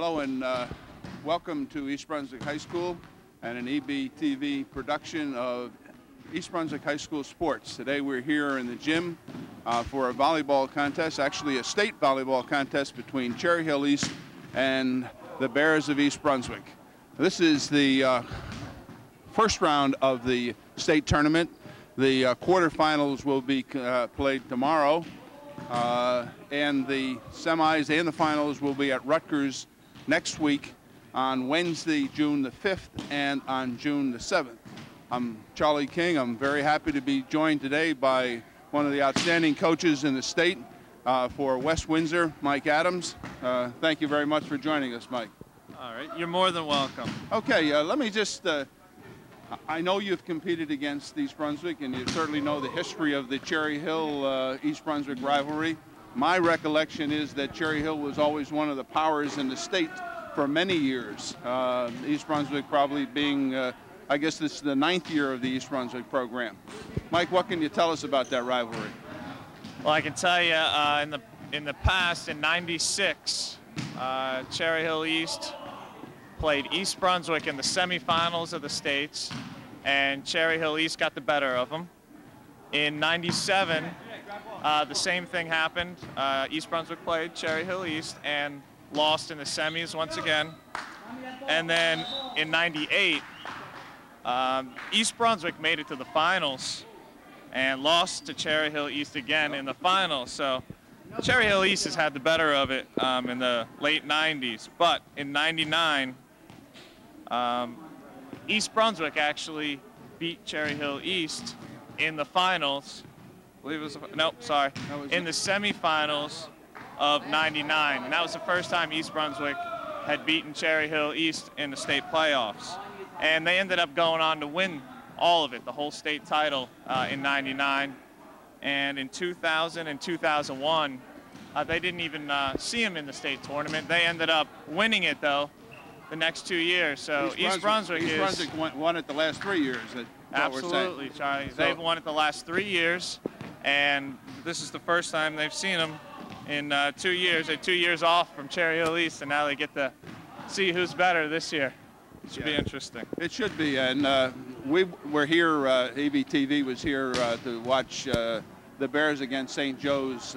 Hello and welcome to East Brunswick High School and an EBTV production of East Brunswick High School Sports. Today we're here in the gym for a volleyball contest, actually a state volleyball contest between Cherry Hill East and the Bears of East Brunswick. This is the first round of the state tournament. The quarterfinals will be played tomorrow, and the semis and the finals will be at Rutgers next week on Wednesday, June the 5th, and on June the 7th. I'm Charlie King. I'm very happy to be joined today by one of the outstanding coaches in the state for West Windsor, Mike Adams. Thank you very much for joining us, Mike. All right, you're more than welcome. Okay, let me just, I know you've competed against East Brunswick, and you certainly know the history of the Cherry Hill East Brunswick rivalry. My recollection is that Cherry Hill was always one of the powers in the state for many years. East Brunswick probably being, I guess this is the 9th year of the East Brunswick program. Mike, what can you tell us about that rivalry? Well, I can tell you in the past, in '96, Cherry Hill East played East Brunswick in the semifinals of the states, and Cherry Hill East got the better of them. In '97, the same thing happened. East Brunswick played Cherry Hill East and lost in the semis once again. And then in '98, East Brunswick made it to the finals and lost to Cherry Hill East again in the finals. So Cherry Hill East has had the better of it in the late '90s. But in '99, East Brunswick actually beat Cherry Hill East in the finals. I believe it was, nope, sorry, in the semifinals of '99. And that was the first time East Brunswick had beaten Cherry Hill East in the state playoffs. And they ended up going on to win all of it, the whole state title in '99. And in 2000 and 2001, they didn't even see them in the state tournament. They ended up winning it, though, the next 2 years. So East Brunswick won it the last 3 years. Absolutely, Charlie. They've won it the last 3 years, and this is the first time they've seen them in 2 years. They're 2 years off from Cherry Hill East, and now they get to see who's better this year. It should be interesting. It should be, and we're here, EBTV was here to watch the Bears against St. Joe's.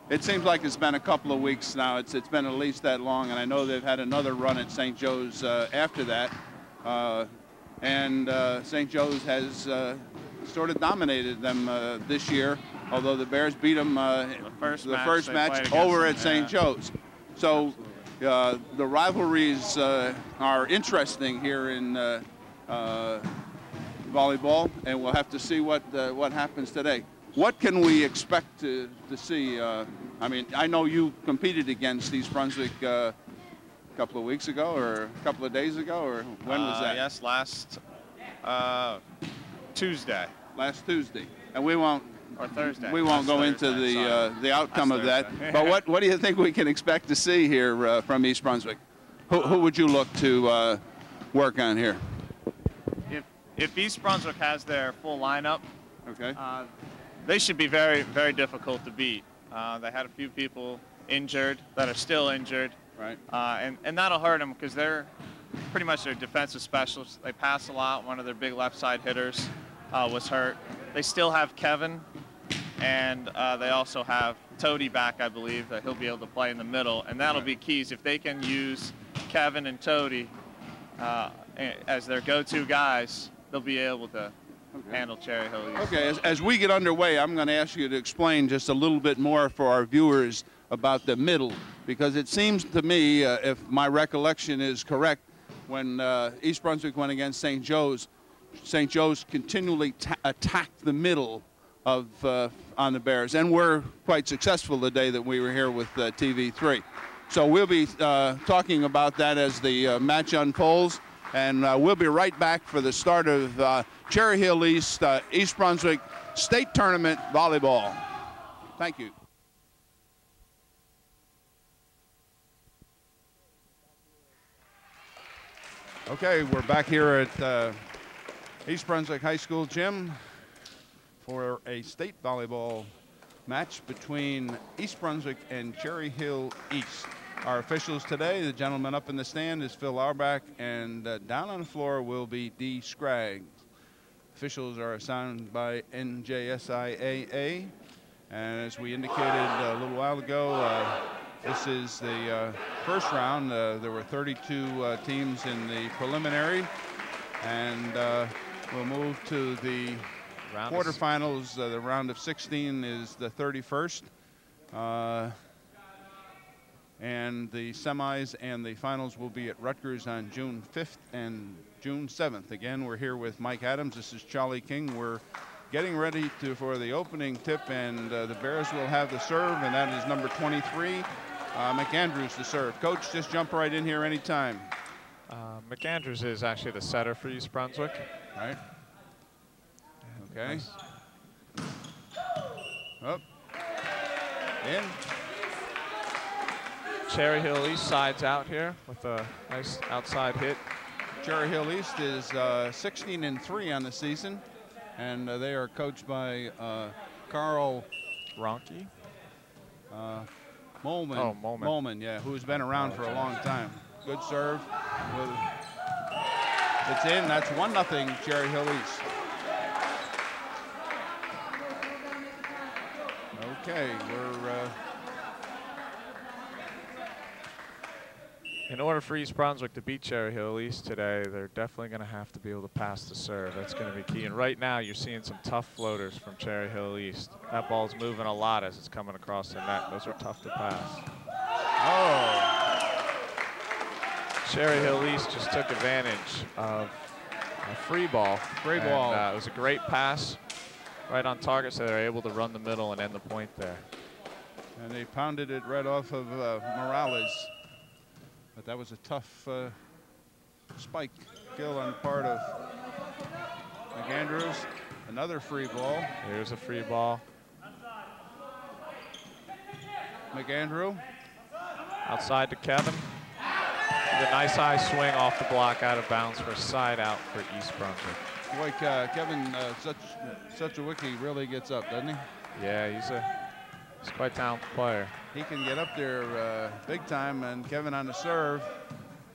It seems like it's been a couple of weeks now. It's been at least that long, and I know they've had another run at St. Joe's after that. And St. Joe's has sort of dominated them this year, although the Bears beat them the first match over at St. Joe's. So the rivalries are interesting here in volleyball, and we'll have to see what happens today. What can we expect to see? I mean, I know you competed against East Brunswick a couple of weeks ago or a couple of days ago, or when was that? Yes, last Tuesday. Last Tuesday. And we won't, or Thursday. We won't go into the outcome of that. But what do you think we can expect to see here from East Brunswick? Who would you look to work on here? If East Brunswick has their full lineup, okay, they should be very, very difficult to beat. They had a few people injured that are still injured, right? And that'll hurt them because they're pretty much their defensive specialists. They pass a lot. One of their big left side hitters was hurt. They still have Kevin, and they also have Toady back, I believe, that he'll be able to play in the middle, and that'll be keys. If they can use Kevin and Toady as their go-to guys, they'll be able to handle Cherry Hill East. Okay, as we get underway, I'm going to ask you to explain just a little bit more for our viewers about the middle, because it seems to me, if my recollection is correct, when East Brunswick went against St. Joe's continually attacked the middle of on the Bears, and were quite successful the day that we were here with TV3. So we'll be talking about that as the match unfolds, and we'll be right back for the start of Cherry Hill East, East Brunswick State Tournament Volleyball. Thank you. Okay, we're back here at East Brunswick High School gym for a state volleyball match between East Brunswick and Cherry Hill East. Our officials today, the gentleman up in the stand is Phil Auerbach, and down on the floor will be Dee Scraggs. Officials are assigned by NJSIAA, and as we indicated a little while ago, this is the first round. There were 32 teams in the preliminary, and we'll move to the quarterfinals. The round of 16 is the 31st. And the semis and the finals will be at Rutgers on June 5th and June 7th. Again, we're here with Mike Adams. This is Charlie King. We're getting ready for the opening tip, and the Bears will have the serve, and that is number 23, McAndrews to serve. Coach, just jump right in here anytime. McAndrews is actually the setter for East Brunswick. Right. Okay. Nice. Up. In. Cherry Hill East sides out here with a nice outside hit. Cherry Hill East is 16-3 on the season, and they are coached by Carl Ronke. Molman. Oh, Molman. Yeah, who's been around for a long time. Good serve. It's in. That's 1-0 Cherry Hill East. Okay, we're. In order for East Brunswick to beat Cherry Hill East today, they're definitely going to have to be able to pass the serve. That's going to be key. And right now, you're seeing some tough floaters from Cherry Hill East. That ball's moving a lot as it's coming across the net. Those are tough to pass. Oh. Cherry Hill East just took advantage of a free ball. Free ball. It was a great pass right on target, so they're able to run the middle and end the point there. And they pounded it right off of Morales. But that was a tough spike kill on the part of McAndrews. Another free ball. Here's a free ball. McAndrew. Outside to Kevin. With a nice high swing off the block out of bounds for a side out for East Brunswick. Boy, Kevin Suchawicki really gets up, doesn't he? Yeah, he's quite a talented player. He can get up there big time, and Kevin on the serve.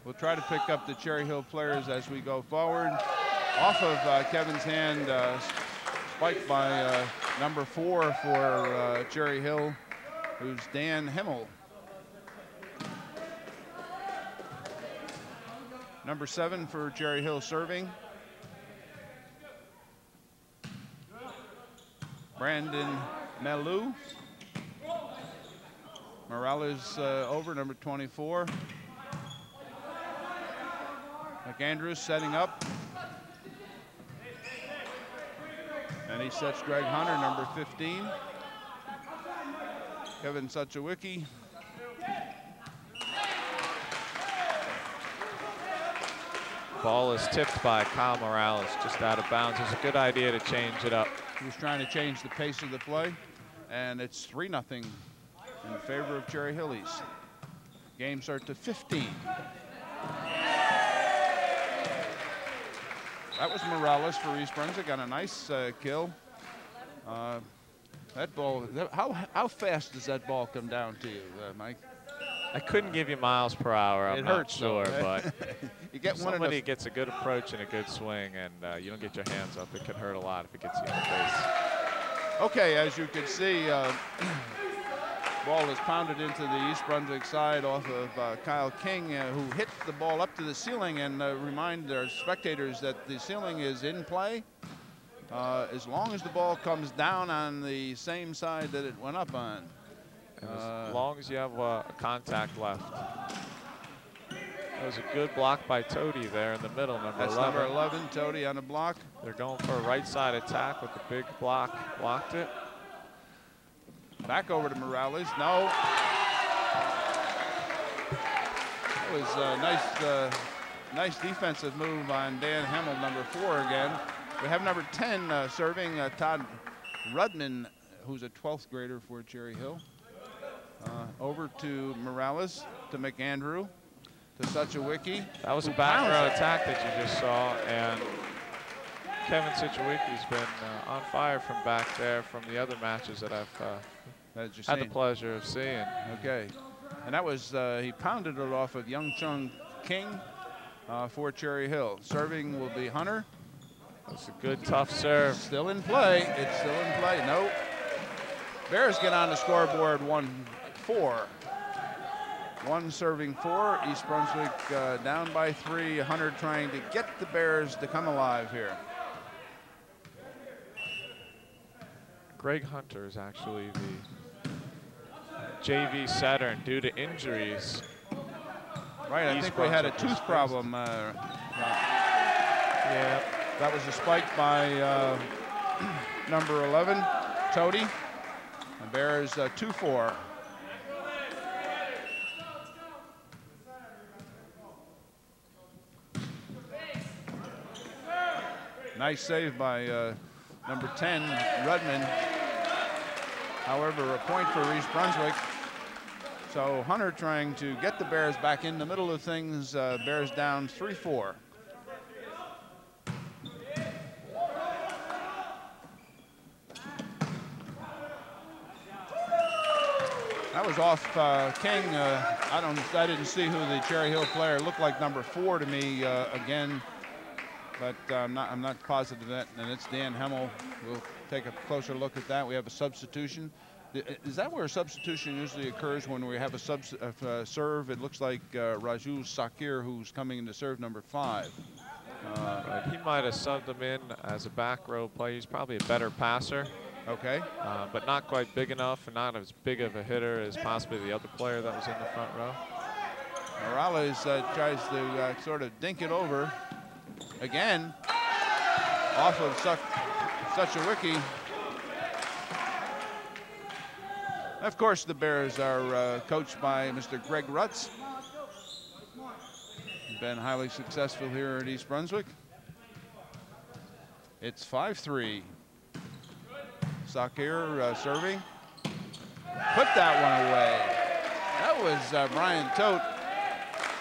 We'll try to pick up the Cherry Hill players as we go forward. Off of Kevin's hand, spiked by number 4 for Cherry Hill, who's Dan Himmel. Number 7 for Cherry Hill serving. Brandon Melou. Morales over, number 24. McAndrews setting up. And he sets Greg Hunter, number 15. Kevin Suchawicki. Ball is tipped by Kyle Morales, just out of bounds. It's a good idea to change it up. He was trying to change the pace of the play, and it's 3-0 in favor of Cherry Hill East. Game starts to 15. That was Morales for East Brunswick on a nice kill. That ball, how fast does that ball come down to you, Mike? I couldn't give you miles per hour. I'm not sure, but you get somebody gets a good approach and a good swing, and you don't get your hands up, it could hurt a lot if it gets you in the face. Okay, as you can see, ball is pounded into the East Brunswick side off of Kyle King, who hit the ball up to the ceiling, and remind our spectators that the ceiling is in play as long as the ball comes down on the same side that it went up on. As long as you have a contact left. That was a good block by Tody there in the middle, number 11. Number 11, Tody on the block. They're going for a right side attack with the big block. Blocked it. Back over to Morales. No. That was a nice defensive move on Dan Hamill, number 4 again. We have number 10 serving, Todd Rudman, who's a 12th grader for Cherry Hill. Over to Morales, to McAndrew, to Suchawicki. That was a back row attack that you just saw, and Kevin Suchawicki's been on fire from back there from the other matches that I've had the pleasure of seeing. Okay. And that was, he pounded it off of Young Chung King for Cherry Hill. Serving will be Hunter. That's a good, tough serve. Still in play. It's still in play. No. Bears get on the scoreboard 1-4. 1 serving 4. East Brunswick down by 3. Hunter trying to get the Bears to come alive here. Greg Hunter is actually the JV setter, and due to injuries. Right, I think we had a tooth problem. Yeah. That was a spike by number 11, Toady. The Bears 2-4. Nice save by number 10, Rudman. However, a point for East Brunswick. So Hunter trying to get the Bears back in the middle of things. Bears down 3-4. That was off King. I didn't see who the Cherry Hill player looked like. Number 4 to me again, but I'm not positive of that. And it's Dan Hemmel. We'll take a closer look at that. We have a substitution. Is that where a substitution usually occurs, when we have a serve? It looks like Raju Sakir, who's coming in to serve number 5. Right. He might have subbed him in as a back row player. He's probably a better passer. Okay. But not quite big enough, and not as big of a hitter as possibly the other player that was in the front row. Morales tries to sort of dink it over again off of such a wiki. Of course, the Bears are coached by Mr. Greg Rutz. Been highly successful here at East Brunswick. It's 5-3. Sakir serving. Put that one away. That was Brian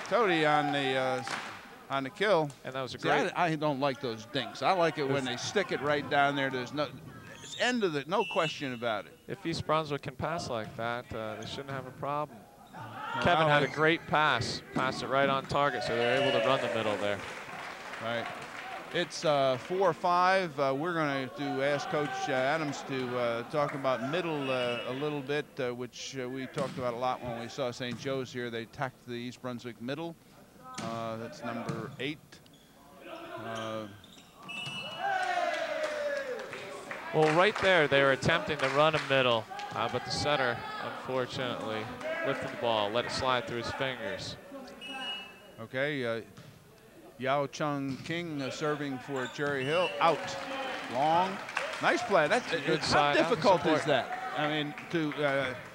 Toady on the kill. And that was a great. great. I don't like those dinks. I like it when they stick it right down there. There's it's end of it. No question about it. If East Brunswick can pass like that, they shouldn't have a problem. Kevin had a great pass. Passed it right on target, so they're able to run the middle there. Right. It's 4-5. We're going to ask Coach Adams to talk about middle a little bit, which we talked about a lot when we saw St. Joe's here. They tacked the East Brunswick middle. That's number 8. Well, right there, they were attempting to run a middle, but the setter, unfortunately, lifted the ball, let it slide through his fingers. Okay. Yao Chung King serving for Cherry Hill. Out. Long. Nice play. That's good. How difficult is that? I mean,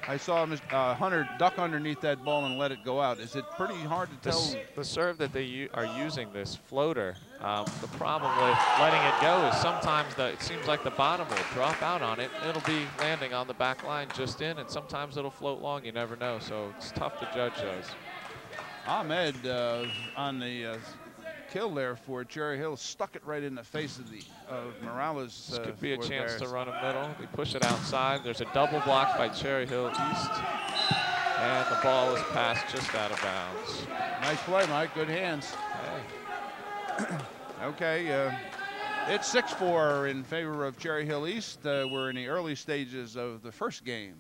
I saw Hunter duck underneath that ball and let it go out. Is it pretty hard to tell? The serve that they are using, this floater, the problem with letting it go is sometimes it seems like the bottom will drop out on it. It'll be landing on the back line just in, and sometimes it'll float long. You never know, so it's tough to judge those. Ahmed on the kill there for Cherry Hill, stuck it right in the face of Morales. This could be a chance to run a middle. They push it outside. There's a double block by Cherry Hill East, and the ball is passed just out of bounds. Nice play, Mike. Good hands. Hey. Okay, it's 6-4 in favor of Cherry Hill East. We're in the early stages of the first game.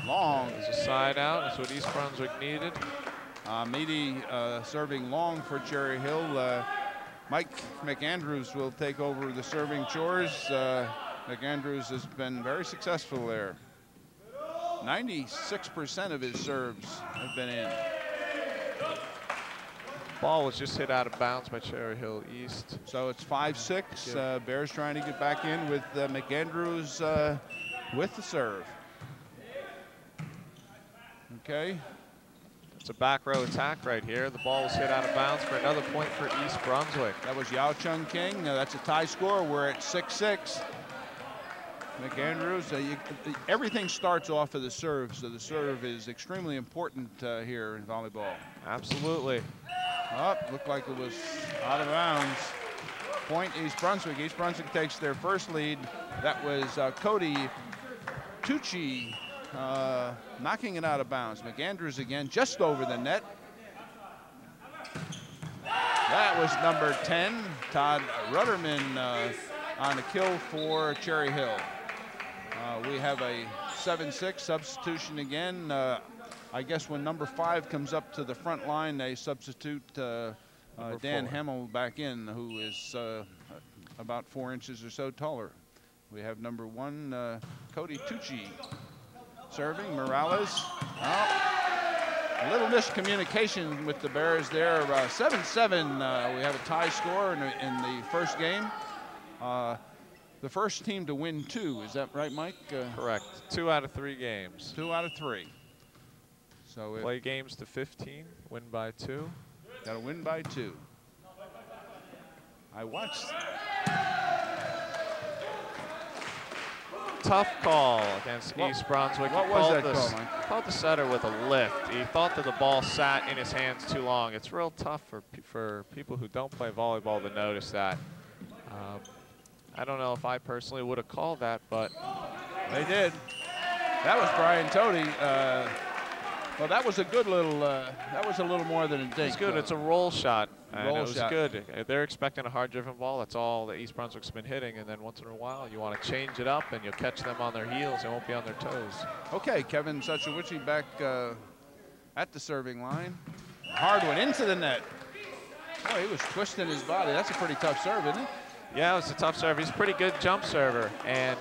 Long. There's a side out. That's what East Brunswick needed. Meady serving long for Cherry Hill. Mike McAndrews will take over the serving chores. McAndrews has been very successful there. 96% of his serves have been in. Ball was just hit out of bounds by Cherry Hill East. So it's 5-6. Bears trying to get back in with McAndrews with the serve. Okay. It's a back row attack right here. The ball was hit out of bounds for another point for East Brunswick. That was Yao Chung King. That's a tie score. We're at 6-6. McAndrews, everything starts off of the serve, so the serve is extremely important here in volleyball. Absolutely. Looked like it was out of bounds. Point East Brunswick. East Brunswick takes their first lead. That was Cody Tucci knocking it out of bounds. McAndrews again, just over the net. That was number 10, Todd Rudderman, on a kill for Cherry Hill. We have a 7-6 substitution again. I guess when number 5 comes up to the front line, they substitute Dan Hamill back in, who is about 4 inches or so taller. We have number 1, Cody Tucci, serving. Morales. A little miscommunication with the Bears there. 7-7. We have a tie score in the first game. The first team to win 2. Is that right, Mike? Correct. 2 out of 3 games. 2 out of 3. So play games to 15. Win by 2. Got to win by 2. I watched. Tough call against East Brunswick. What was that call, Mike? He called the setter with a lift. He thought that the ball sat in his hands too long. It's real tough for people who don't play volleyball to notice that. I don't know if I personally would have called that, but they did. That was Brian Toady. Well, that was a good little. That was a little more than a dink. It's good. It's a roll shot. And roll it was shot. Good. They're expecting a hard-driven ball. That's all that East Brunswick's been hitting. And then once in a while, you want to change it up, and you'll catch them on their heels. They won't be on their toes. Okay, Kevin Suchowicz back at the serving line. Hard one into the net. Boy, he was twisting his body. That's a pretty tough serve, isn't it? Yeah, it was a tough serve. He's a pretty good jump server, and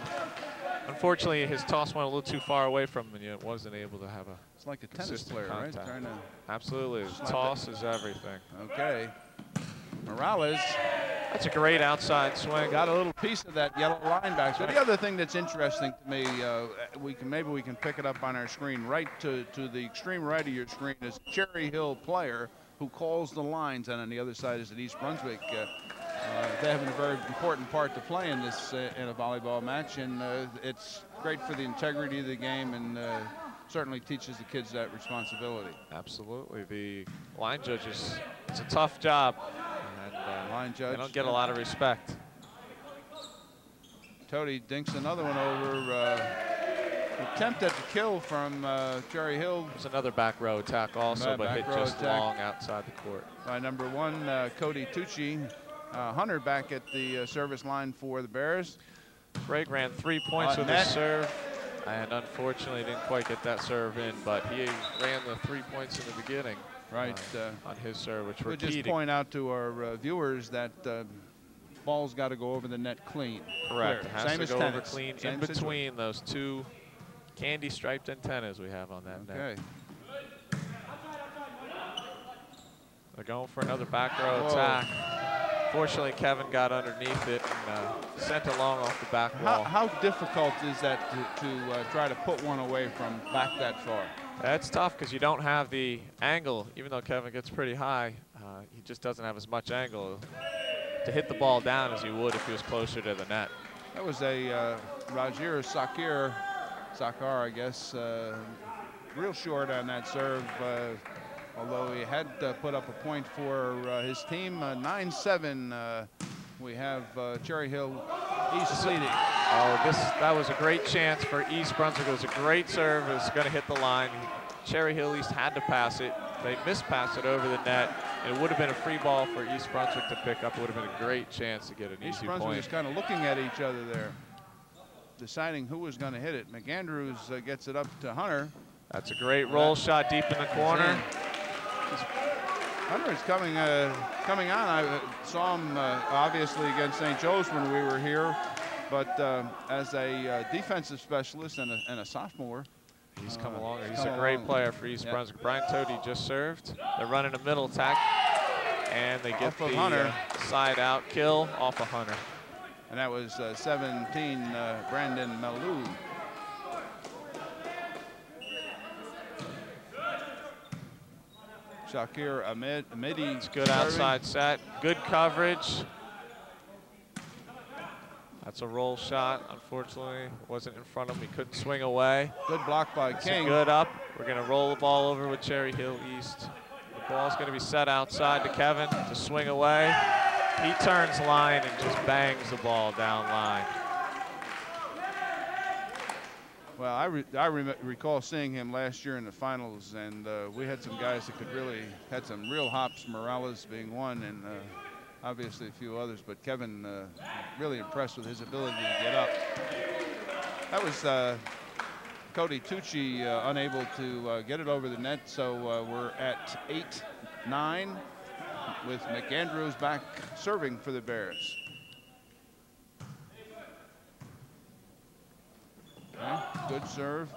unfortunately, his toss went a little too far away from him, and he wasn't able to have a. It's like a tennis player, contact. right? Trying to absolutely, toss is everything. Okay, Morales. That's a great outside swing. Got a little piece of that yellow line back. So the other thing that's interesting to me, maybe we can pick it up on our screen. Right to the extreme right of your screen is a Cherry Hill player who calls the lines, and on the other side is at East Brunswick. They have a very important part to play in this in a volleyball match, and it's great for the integrity of the game, and certainly teaches the kids that responsibility. Absolutely, the line judges, it's a tough job, and line judge, they don't get a lot of respect. Toady dinks another one over. Attempt at the kill from Cherry Hill. There's another back row attack also, but hit just long outside the court. By number 1, Cody Tucci. Hunter back at the service line for the Bears. Craig ran 3 points with his serve, and unfortunately didn't quite get that serve in, but he ran the 3 points in the beginning. Right. On his serve, which were we'll key. Just point out to our viewers that ball's got to go over the net clean. Correct. It has Same to as go tennis. over clean Same in between those 2 candy striped antennas we have on that net. Okay. They're going for another back row attack. Fortunately, Kevin got underneath it and sent it long off the back wall. How difficult is that to try to put one away from back that far? That's tough because you don't have the angle. Even though Kevin gets pretty high, he just doesn't have as much angle to hit the ball down as he would if he was closer to the net. That was a Roger Sakar, I guess, real short on that serve. Although he had put up a point for his team. 9-7, we have Cherry Hill East leading. Oh, that was a great chance for East Brunswick. It was a great serve. It was going to hit the line. Cherry Hill East had to pass it. They mispassed it over the net. It would have been a free ball for East Brunswick to pick up. It would have been a great chance to get an easy point. East Brunswick is kind of looking at each other there, deciding who was going to hit it. McAndrews gets it up to Hunter. That's a great roll shot deep in the corner. Hunter is coming on. I saw him obviously against St. Joe's when we were here, but as a defensive specialist and a sophomore, he's come along. He's a great player for East Brunswick. Brian Toady just served. They're running a middle attack, and they get the side out kill off of Hunter. And that was 17, Brandon Malou. Shakir Ahmedi. It's good outside set. Good coverage. That's a roll shot. Unfortunately, wasn't in front of him. He couldn't swing away. Good block by King. Good up. We're going to roll the ball over with Cherry Hill East. The ball's going to be set outside to Kevin to swing away. He turns line and just bangs the ball down line. Well, I recall seeing him last year in the finals, and we had some guys that could really had some real hops. Morales being one, and obviously a few others. But Kevin really impressed with his ability to get up. That was Cody Tucci unable to get it over the net, so we're at 8-9 with McAndrews back serving for the Bears. Okay, good serve.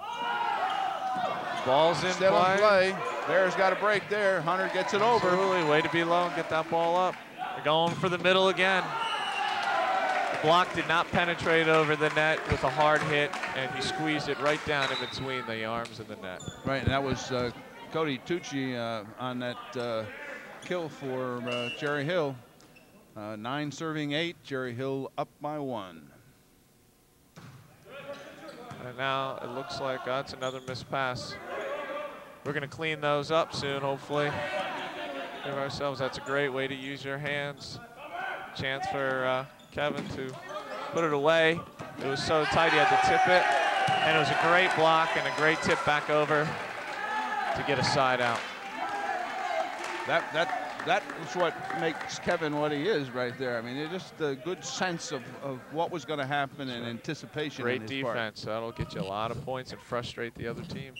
Ball's in Still in play. Bears got a break there. Hunter gets it over. Absolutely, way to be low and get that ball up. They're going for the middle again. The block did not penetrate over the net with a hard hit, and he squeezed it right down in between the arms of the net. Right, and that was Cody Tucci on that kill for Cherry Hill. 9 serving 8, Cherry Hill up by 1. And now it looks like that's another missed pass. We're going to clean those up soon, hopefully. Give ourselves, that's a great way to use your hands. Chance for Kevin to put it away. It was so tight he had to tip it. And it was a great block and a great tip back over to get a side out. That is what makes Kevin what he is right there. I mean, it's just a good sense of what was going to happen and anticipation. Great defense. That'll get you a lot of points and frustrate the other team.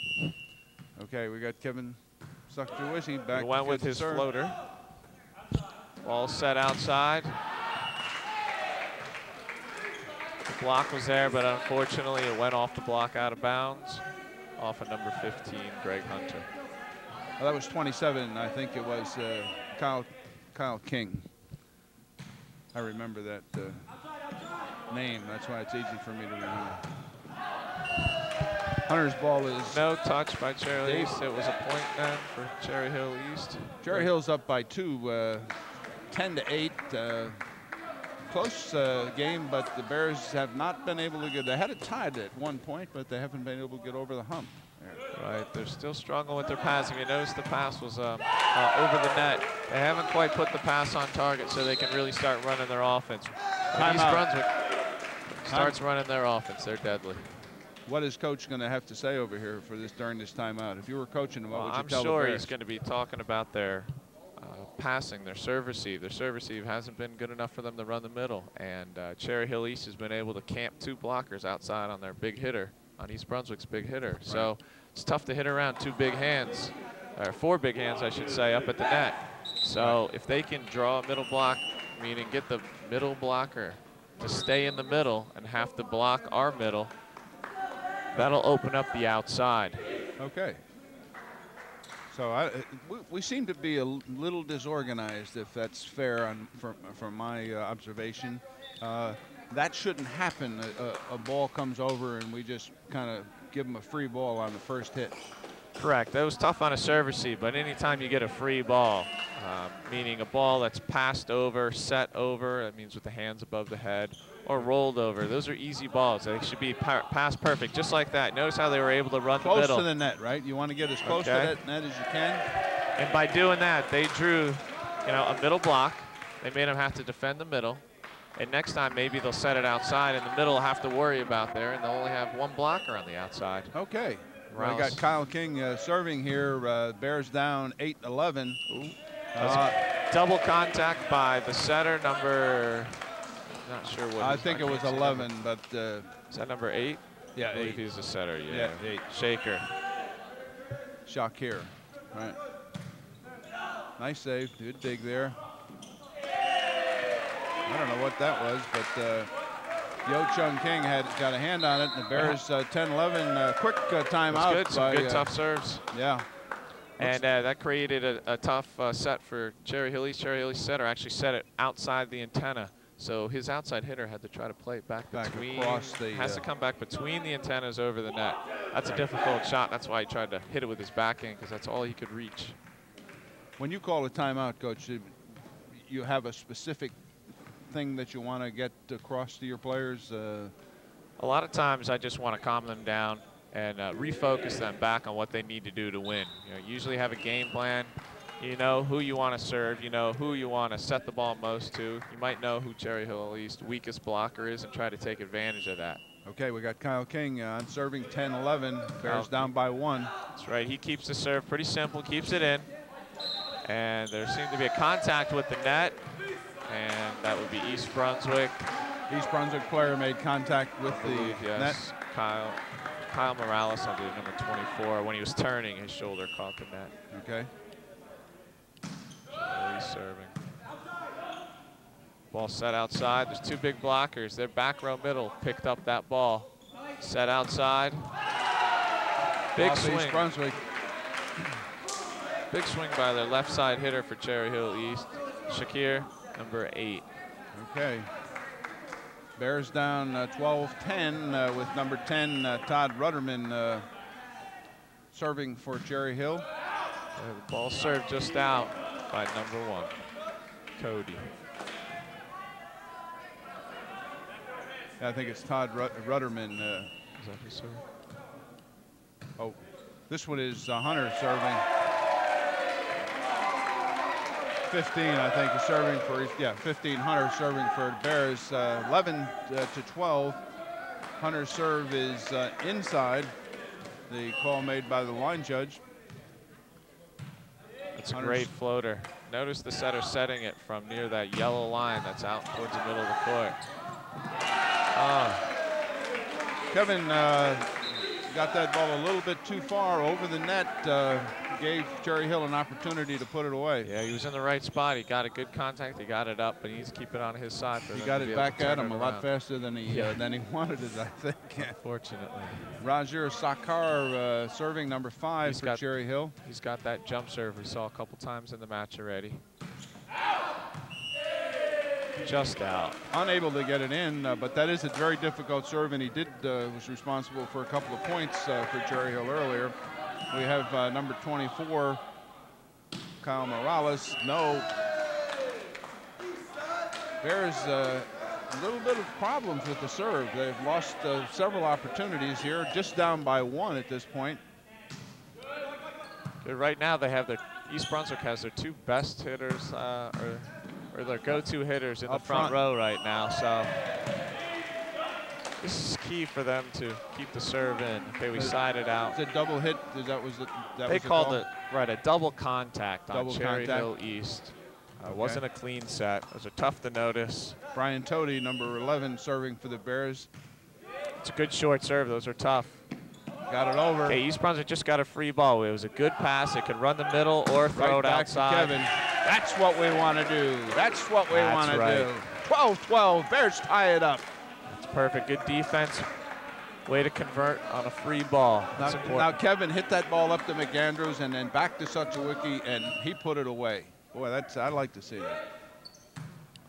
Okay, we got Kevin Suckterwissi back. He went with his floater. Ball set outside. The block was there, but unfortunately it went off the block out of bounds. Off of number 15, Greg Hunter. Well, that was 27. I think it was Kyle King. I remember that name. That's why it's easy for me to remember. Hunter's ball is no touch by Cherry Hill East. It was a point then for Cherry Hill East. Cherry Hill's up by 2, 10-8. Close game, but the Bears have not been able to get. They had it tied at one point, but they haven't been able to get over the hump. Right, they're still struggling with their passing. You notice the pass was over the net. They haven't quite put the pass on target, so they can really start running their offense. When East Brunswick starts running their offense, they're deadly. What is Coach going to have to say over here for this during this timeout? If you were coaching, what would you tell the Bears? I'm sure he's going to be talking about their passing, their serve receive. Their serve receive hasn't been good enough for them to run the middle, and Cherry Hill East has been able to camp 2 blockers outside on their big hitter, on East Brunswick's big hitter. Right. So it's tough to hit around 2 big hands, or 4 big hands, I should say, up at the net. So if they can draw a middle block, meaning get the middle blocker to stay in the middle and have to block our middle, that'll open up the outside. Okay. So we seem to be a little disorganized, if that's fair from my observation. That shouldn't happen. A ball comes over and we just kind of give them a free ball on the first hit. Correct. That was tough on a serve receive, but anytime you get a free ball, meaning a ball that's passed over, set over, that means with the hands above the head, or rolled over, those are easy balls. They should be pass perfect, just like that. Notice how they were able to run the middle. Close to the net, right? You want to get as close to that net as you can. And by doing that, they drew, a middle block. They made them have to defend the middle. And next time, maybe they'll set it outside, and the middle will have to worry about there, and they'll only have 1 blocker on the outside. Okay. Well, I got Kyle King serving here. Bears down 8-11. Double contact by the setter, number, not sure what. I think it was 11, but. Is that number 8? Yeah, I believe 8. He's the setter, yeah. 8. Shaker. Shakir, right. Nice save, good dig there. I don't know what that was, but Yo Chung King got a hand on it, and the Bears 10-11, quick timeout. Good, some good tough serves. Yeah. And that created a tough set for Cherry Hill East. Cherry Hill East setter actually set it outside the antenna. So his outside hitter had to try to play it back between, across the, has to come back between the antennas over the net. That's a difficult shot. That's why he tried to hit it with his backhand, because that's all he could reach. When you call a timeout, Coach, you have a specific thing that you want to get across to your players? A lot of times I just want to calm them down and refocus them back on what they need to do to win. Usually have a game plan. You know who you want to serve. You know who you want to set the ball most to. You might know who Cherry Hill East's weakest blocker is and try to take advantage of that. Okay, we got Kyle King on serving 10-11. Bears down by 1. That's right. He keeps the serve pretty simple, keeps it in. And there seemed to be a contact with the net. And that would be East Brunswick. East Brunswick player made contact with the net. Kyle Morales, I believe, number 24. When he was turning, his shoulder caught the net. Okay. He's serving. Ball set outside. There's 2 big blockers. Their back row middle picked up that ball. Set outside. Big swing. East Brunswick. Big swing by their left side hitter for Cherry Hill East. Shakir, number 8. Okay. Bears down 12-10 with number 10, Todd Rudderman, serving for Cherry Hill. The ball served just out by number 1, Cody. I think it's Todd Rudderman. Is that his serve? Oh, this one is Hunter serving. 15, I think, is serving for, 15 Hunter serving for the Bears. 11-12. Hunter's serve is inside. The call made by the line judge. That's a great floater. Notice the setter setting it from near that yellow line that's out towards the middle of the court. Kevin got that ball a little bit too far over the net. Gave Cherry Hill an opportunity to put it away. Yeah, he was in the right spot. He got a good contact. He got it up, but he needs to keep it on his side. He got it back at him a lot faster than he wanted it, I think. Unfortunately. Roger Sakar serving number 5 for Cherry Hill. He's got that jump serve we saw a couple times in the match already. Just out. Unable to get it in, but that is a very difficult serve, and he was responsible for a couple of points for Cherry Hill earlier. We have number 24, Kyle Morales. No. Bears a little bit of problems with the serve. They've lost several opportunities here, just down by 1 at this point. Right now they have East Brunswick has their 2 best hitters, or their go-to hitters in the front row right now. So this is key for them to keep the serve in. Okay, we side it out. It's a double hit. They called it a double contact on Cherry Hill East. Wasn't a clean set. Those are tough to notice. Brian Tody, number 11, serving for the Bears. It's a good short serve. Those are tough. Got it over. Okay, East Brunswick just got a free ball. It was a good pass. It could run the middle or throw it outside. To Kevin. That's what we want to do. That's what we want to do. 12-12. Bears tie it up. That's perfect. Good defense. Way to convert on a free ball. Now Kevin hit that ball up to McAndrews and then back to Suchowicki, and he put it away. Boy, I'd like to see that.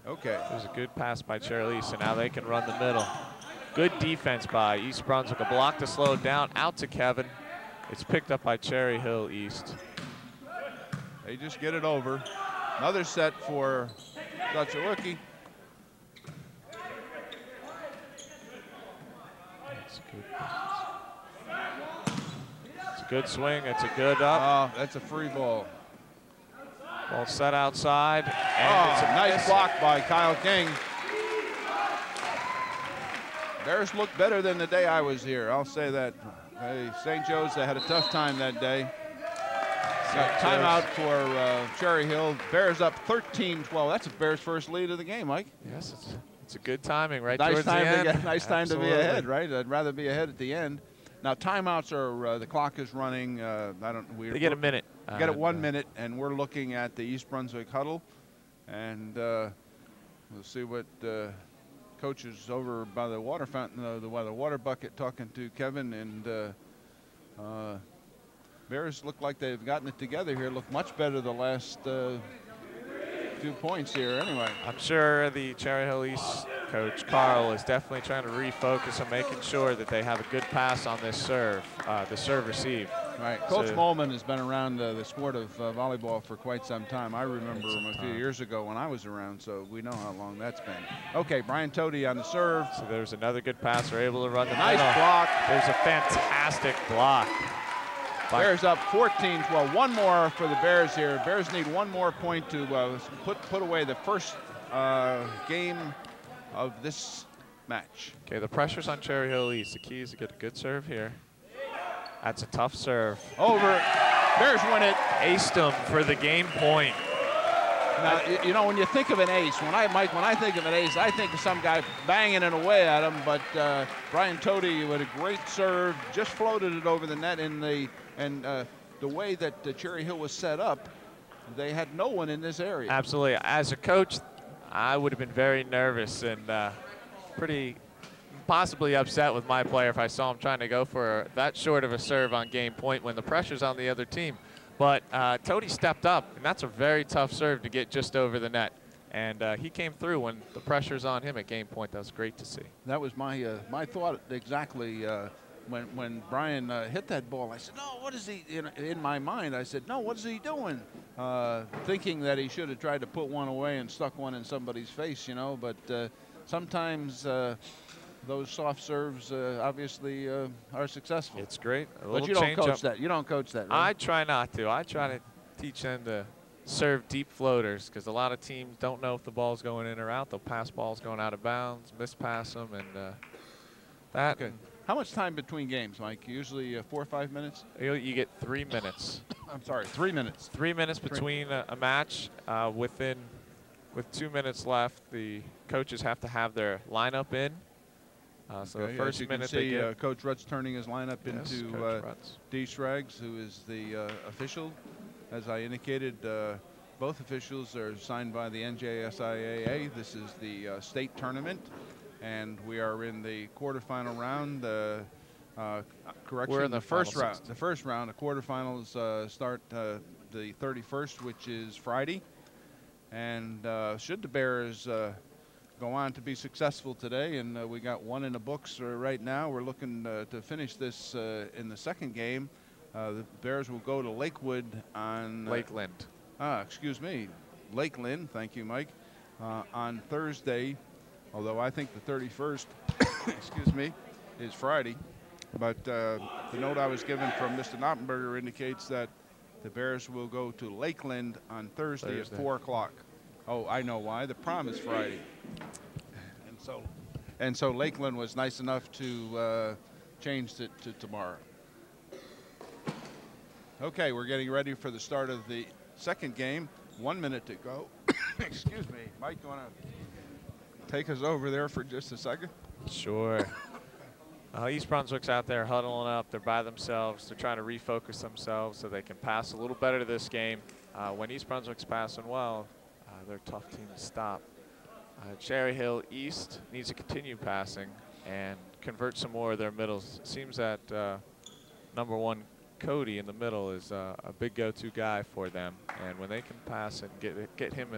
Okay. It was a good pass by Cherry East, so now they can run the middle. Good defense by East Brunswick. A block to slow it down. Out to Kevin. It's picked up by Cherry Hill East. They just get it over. Another set for Suchowicki. It's a good swing. It's a good up. Oh, that's a free ball. Ball set outside. And it's a nice block by Kyle King. Bears looked better than the day I was here. I'll say that. Hey, St. Joe's, they had a tough time that day. Timeout for Cherry Hill. Bears up 13-12. That's a Bears' first lead of the game, Mike. Yes, it's a good timing right towards the end. Nice time to be ahead, right? I'd rather be ahead at the end. Now timeouts are the clock is running. They get a minute. Get it 1 minute, and we're looking at the East Brunswick huddle, and we'll see what coaches over by the water fountain, the water bucket, talking to Kevin, and Bears look like they've gotten it together here. Look much better the last few points here anyway. I'm sure the Cherry Hill East coach, Carl, is definitely trying to refocus on making sure that they have a good pass on this serve, the serve receive. Right. Coach Molman has been around the sport of volleyball for quite some time. I remember him a few years ago when I was around, so we know how long that's been. Okay, Brian Tody on the serve. So there's another good pass. They're able to run the nice middle. Block. There's a fantastic block. Bears up 14-12. One more for the Bears here. Bears need one more point to put away the first game of this match. Okay, the pressure's on Cherry Hill East. The key is to get a good serve here. That's a tough serve. Over. Bears win it. Aced him for the game point. Now, you know, when you think of an ace, Mike, when I think of an ace, I think of some guy banging it away at him, but Brian Tody with a great serve, just floated it over the net the way that Cherry Hill was set up, they had no one in this area. Absolutely. As a coach, I would have been very nervous and pretty possibly upset with my player if I saw him trying to go for that short of a serve on game point when the pressure's on the other team. But Tody stepped up, and that's a very tough serve to get just over the net. And he came through when the pressure's on him at game point. That was great to see. That was my thought exactly when Brian hit that ball. I said, no, what is he, in my mind, I said, no, what is he doing? Thinking that he should have tried to put one away and stuck one in somebody's face, you know, but sometimes those soft serves obviously are successful. It's great. But you don't coach that. You don't coach that, right? I try not to. I try to teach them to serve deep floaters because a lot of teams don't know if the ball's going in or out. They'll pass balls going out of bounds, mispass them, and that. Okay. How much time between games, Mike? Usually 4 or 5 minutes? You get 3 minutes. I'm sorry, 3 minutes. 3 minutes between a match. With 2 minutes left, the coaches have to have their lineup in. So the first minute they get. Coach Rutt's turning his lineup into D. Schrags, who is the official. As I indicated, both officials are signed by the NJSIAA. This is the state tournament, and we are in the quarterfinal round. Correction. We're in the first round. 16. The first round. The quarterfinals start the 31st, which is Friday. And should the Bears go on to be successful today, and we got one in the books right now. We're looking to finish this in the second game. The Bears will go to Lakewood on Lakeland. Excuse me, Lakeland. Thank you, Mike. On Thursday, although I think the 31st, excuse me, is Friday. But the note I was given from Mr. Knoppenberger indicates that the Bears will go to Lakeland on Thursday at 4 o'clock. Oh, I know why. The prom is Friday. And so Lakeland was nice enough to change it to tomorrow. Okay, we're getting ready for the start of the second game. 1 minute to go. Excuse me. Mike, you want to take us over there for just a second? Sure. East Brunswick's out there huddling up. They're by themselves. They're trying to refocus themselves so they can pass a little better to this game. When East Brunswick's passing well, they're a tough team to stop. Cherry Hill East needs to continue passing and convert some more of their middles. It seems that number 1 Cody in the middle is a big go-to guy for them, and when they can pass and get him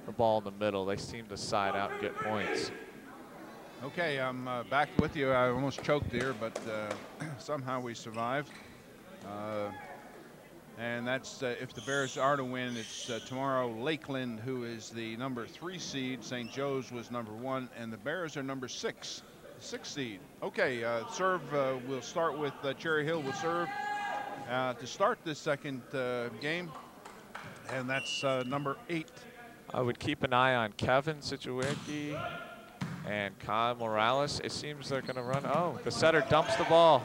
the ball in the middle, they seem to side out and get points. Okay, I'm back with you. I almost choked here, but somehow we survived. And that's if the Bears are to win, it's tomorrow Lakeland, who is the number 3 seed. St. Joe's was number 1, and the Bears are number 6 seed. Okay, serve. We'll start with Cherry Hill will serve to start this second game, and that's number 8. I would keep an eye on Kevin Situicki and Kyle Morales. It seems they're going to run. Oh, the setter dumps the ball.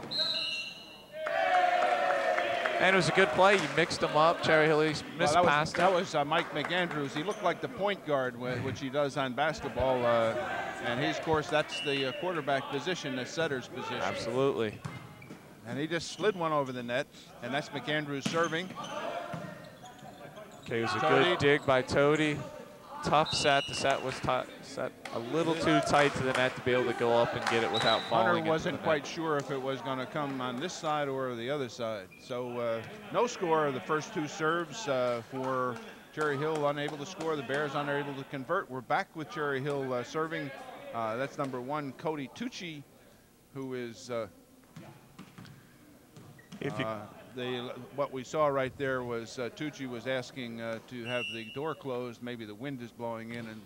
And it was a good play. You mixed them up. Cherry Hill East mispassed him. That was Mike McAndrews. He looked like the point guard, which he does on basketball. And he's, of course, that's the quarterback position, the setter's position. Absolutely. And he just slid one over the net, and that's McAndrews serving. Okay, it was a good dig by Tody. Tough set. The set was set a little too tight to the net to be able to go up and get it without falling. Hunter wasn't quite sure if it was going to come on this side or the other side. So no score of the first 2 serves for Cherry Hill, unable to score. The Bears unable to convert. We're back with Cherry Hill serving. That's number 1, Cody Tucci, who is what we saw right there was Tucci was asking to have the door closed. Maybe the wind is blowing in and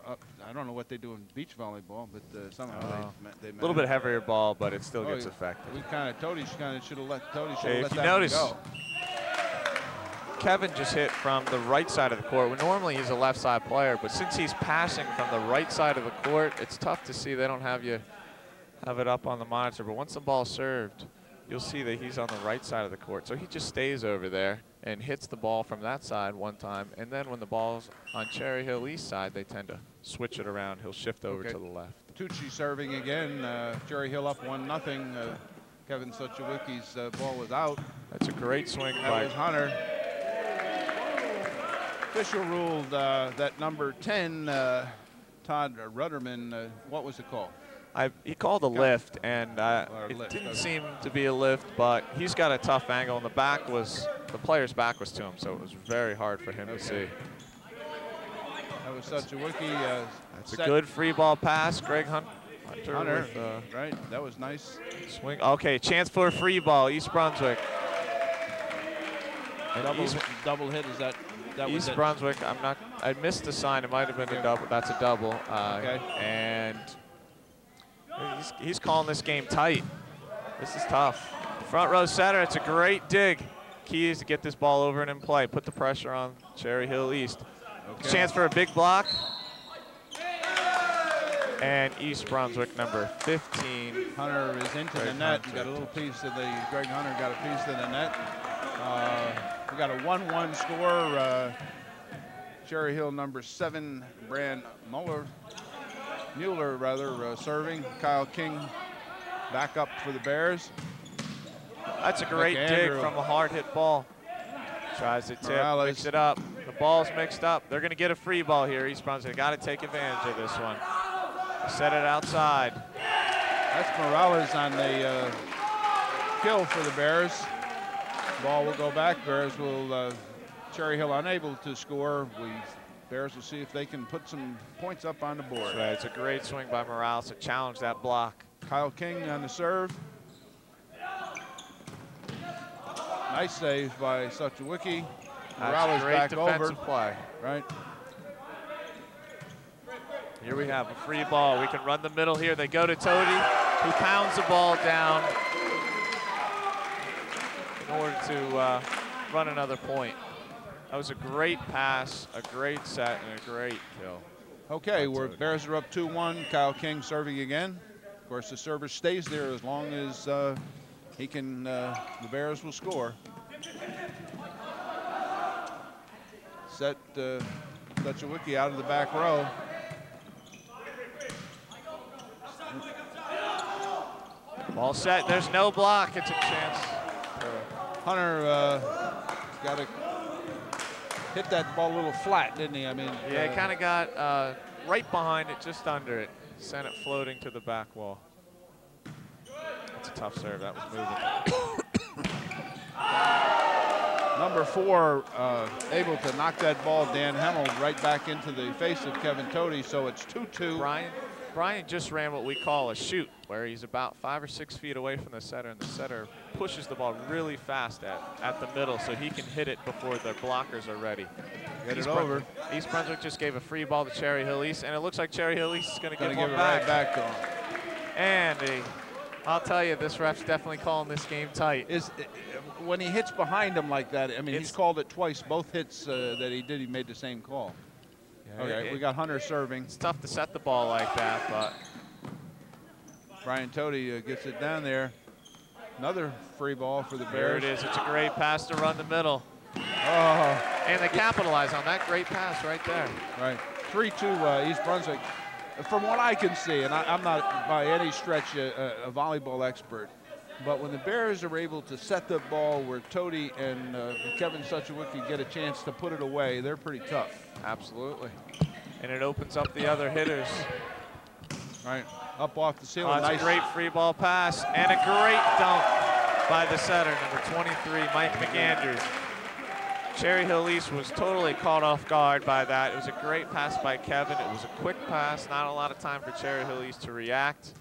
up. I don't know what they do in beach volleyball, but somehow they a little bit heavier ball, but it still gets affected. We Tody should have let if you that notice, go. Kevin just hit from the right side of the court. Well, normally he's a left side player, but since he's passing from the right side of the court, it's tough to see. They don't have it up on the monitor, but once the ball's served, you'll see that he's on the right side of the court. So he just stays over there and hits the ball from that side one time, and then when the ball's on Cherry Hill East side, they tend to switch it around. He'll shift over to the left. Tucci serving again. Cherry Hill up 1-0. Kevin Suchowicki's ball was out. That's a great swing by Hunter. Official ruled that number 10, Todd Rudderman, what was the call? He called a lift, and it didn't seem to be a lift, but he's got a tough angle, and the player's back was to him, so it was very hard for him to see. That was Suchowicki. That's a good free ball pass. Greg Hunter with, right, that was nice. Swing. Okay, chance for a free ball, East Brunswick. Double hit, is that was East it? Brunswick, I missed the sign, it might have been a double. That's a double. Okay. And he's calling this game tight. This is tough. Front row setter, it's a great dig. Key is to get this ball over and in play. Put the pressure on Cherry Hill East. Okay. Chance for a big block. And East Brunswick, number 15. Hunter is into the net. Got a little piece of the, Greg Hunter got a piece of the net. We got a 1-1 score. Cherry Hill, number 7, Brand Mueller, serving. Kyle King back up for the Bears. That's a great dig from a hard hit ball. Tries to tip, mix it up. The ball's mixed up. They're going to get a free ball here. East Brunswick got to take advantage of this one. Set it outside. That's Morales on the kill for the Bears. Ball will go back. Bears will, Cherry Hill unable to score. Bears will see if they can put some points up on the board. That's right. It's a great swing by Morales to challenge that block. Kyle King on the serve. Nice save by Suchowicki. Morales great back defensive over. Play. Right. Here we have a free ball. We can run the middle here. They go to Tody, who pounds the ball down in order to run another point. That was a great pass, a great set, and a great kill. Okay, Bears are up 2-1. Kyle King serving again. Of course, the server stays there as long as he can. The Bears will score. Set Suchowicki out of the back row. Ball set. There's no block. It's a chance. Hunter got to hit that ball a little flat, didn't he? I mean, yeah, he kind of got right behind it, just under it. Sent it floating to the back wall. That's a tough serve. That was moving. Number 4 able to knock that ball, Dan Hemmel, right back into the face of Kevin Tody. So it's 2-2. Brian just ran what we call a shoot, where he's about 5 or 6 feet away from the setter, and the setter pushes the ball really fast at the middle so he can hit it before the blockers are ready. Get it over. East Brunswick just gave a free ball to Cherry Hill East, and it looks like Cherry Hill East is going to give one back. Right back to him. And I'll tell you, this ref's definitely calling this game tight. When he hits behind him like that, I mean, he's called it twice. Both hits that he did, he made the same call. Yeah, okay, we got Hunter serving. It's tough to set the ball like that, but Brian Tody gets it down there. Another free ball for the Bears. There it is. It's a great pass to run the middle. Oh. And they capitalize on that great pass right there. Right. 3-2 East Brunswick. From what I can see, and I'm not by any stretch a volleyball expert, but when the Bears are able to set the ball where Tody and Kevin Suchowicki get a chance to put it away, they're pretty tough. Absolutely. And it opens up the other hitters. Right. Up off the ceiling. That's nice. A great free ball pass and a great dunk by the setter, number 23, Mike McAndrews. Cherry Hill East was totally caught off guard by that. It was a great pass by Kevin. It was a quick pass, not a lot of time for Cherry Hill East to react.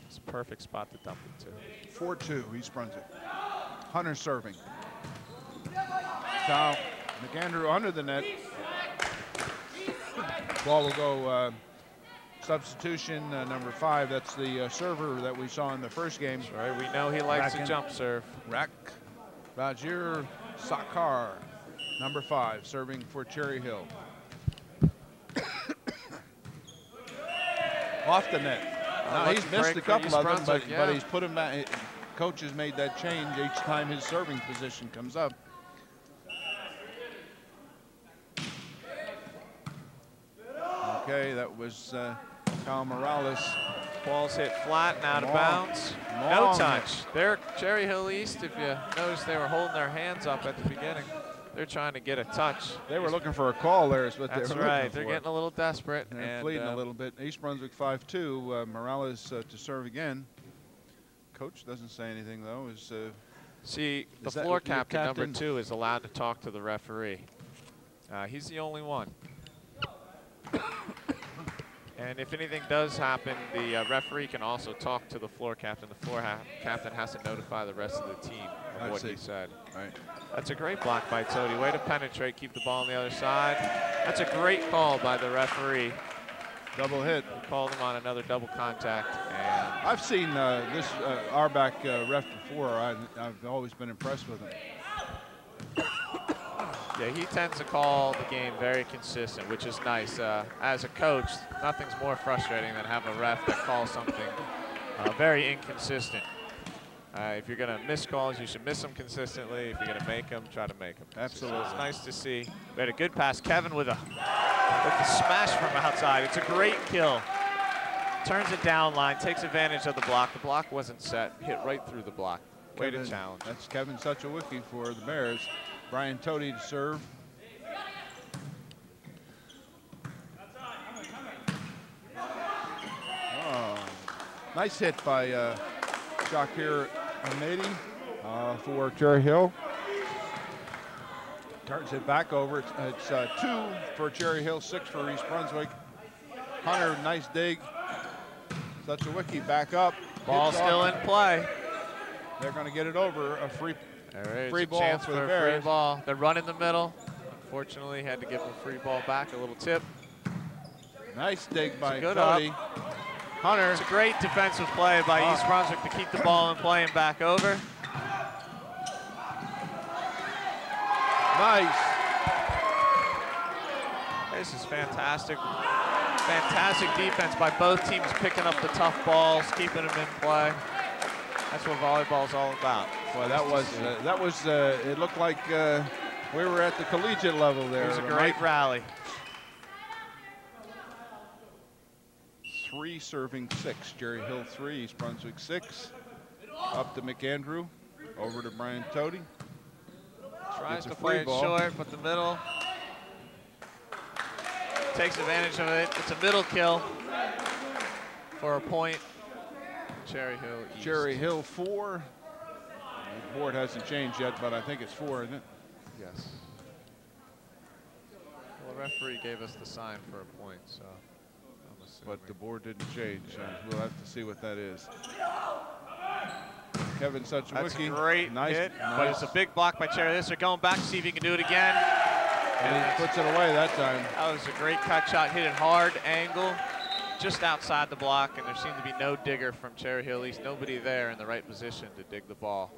It's a perfect spot to dump it to. 4-2 East Brunswick. Hunter serving. Kyle McAndrew under the net. Ball will go substitution, number 5. That's the server that we saw in the first game. That's right. We know he likes a jump serve. Rajir Sakar Number 5, serving for Cherry Hill. Off the net. Now, he's missed a couple of them, but he's put him back. Coach has made that change each time his serving position comes up. Okay, that was Kyle Morales. Ball's hit flat and out of bounds. No touch. They're Cherry Hill East, if you notice, they were holding their hands up at the beginning. They're trying to get a touch. They were looking for a call there is what they were looking for. That's right. They're getting a little desperate. And fleeting a little bit. East Brunswick 5-2. Morales to serve again. Coach doesn't say anything, though. See, the floor captain, number 2, is allowed to talk to the referee. He's the only one. And if anything does happen, the referee can also talk to the floor captain. The floor captain has to notify the rest of the team of what he said. Right. That's a great block by Tody. Way to penetrate, keep the ball on the other side. That's a great call by the referee. Double hit. He called him on another double contact. And I've seen this Arback ref before. I've always been impressed with him. yeah, he tends to call the game very consistent, which is nice. As a coach, nothing's more frustrating than having a ref that calls something very inconsistent. If you're going to miss calls, you should miss them consistently. If you're going to make them, try to make them. Absolutely. So it's nice to see. We had a good pass. Kevin with a smash from outside. It's a great kill. Turns it down line, takes advantage of the block. The block wasn't set. Hit right through the block. Way to challenge. That's Kevin Suchowicki for the Bears. Brian Tody to serve. Oh, nice hit by Shakir Ahmedi for Cherry Hill. Turns it back over. It's 2 for Cherry Hill, 6 for East Brunswick. Hunter, nice dig. Suchowicki back up. Ball still in play. They're going to get it over. A free free ball for the Bears. Free ball. They're running the middle. Unfortunately, had to give them a free ball back. A little tip. Nice dig by good Tody. Hunter. It's a great defensive play by East Brunswick to keep the ball in play and back over. Nice. This is fantastic. Fantastic defense by both teams, picking up the tough balls, keeping them in play. That's what volleyball is all about. Well, that was. It looked like we were at the collegiate level there. It was a great rally. 3 serving 6. Cherry Hill 3, East Brunswick 6. Up to McAndrew. Over to Brian Tody. Tries to play it short, but the middle. Takes advantage of it. It's a middle kill for a point. Cherry Hill East. Cherry Hill 4. The board hasn't changed yet, but I think it's 4, isn't it? Yes. Well, the referee gave us the sign for a point, so. But the board didn't change. We'll have to see what that is. Kevin Suchowicki. That's a great hit, nice. But it's a big block by Cherry. They're going back to see if he can do it again. And he puts it away that time. That was a great cut shot, hit it hard, angle, just outside the block, and there seemed to be no digger from Cherry Hill East. Nobody there in the right position to dig the ball.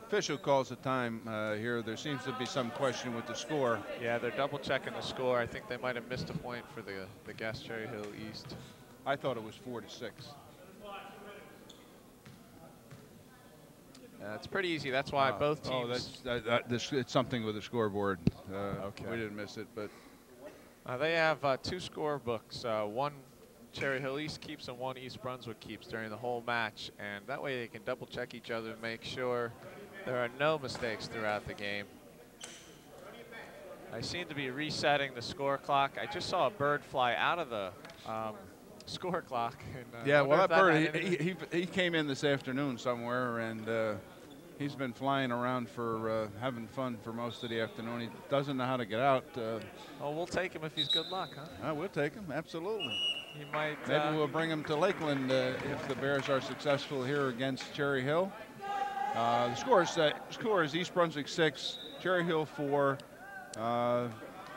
Official calls the time here. There seems to be some question with the score. Yeah, they're double checking the score. I think they might have missed a point for the guest Cherry Hill East. I thought it was 4-6. It's pretty easy. That's why both teams. It's something with the scoreboard. Okay. We didn't miss it, but they have 2 scorebooks. One Cherry Hill East keeps and one East Brunswick keeps during the whole match, and that way they can double check each other and make sure there are no mistakes throughout the game. I seem to be resetting the score clock. I just saw a bird fly out of the score clock. And, yeah, well, that bird, he came in this afternoon somewhere, and he's been flying around for having fun for most of the afternoon. He doesn't know how to get out. Oh, we'll take him if he's good luck, huh? We'll take him, absolutely. He might. Maybe we'll bring him to Lakeland if the Bears are successful here against Cherry Hill. The score is East Brunswick 6, Cherry Hill 4.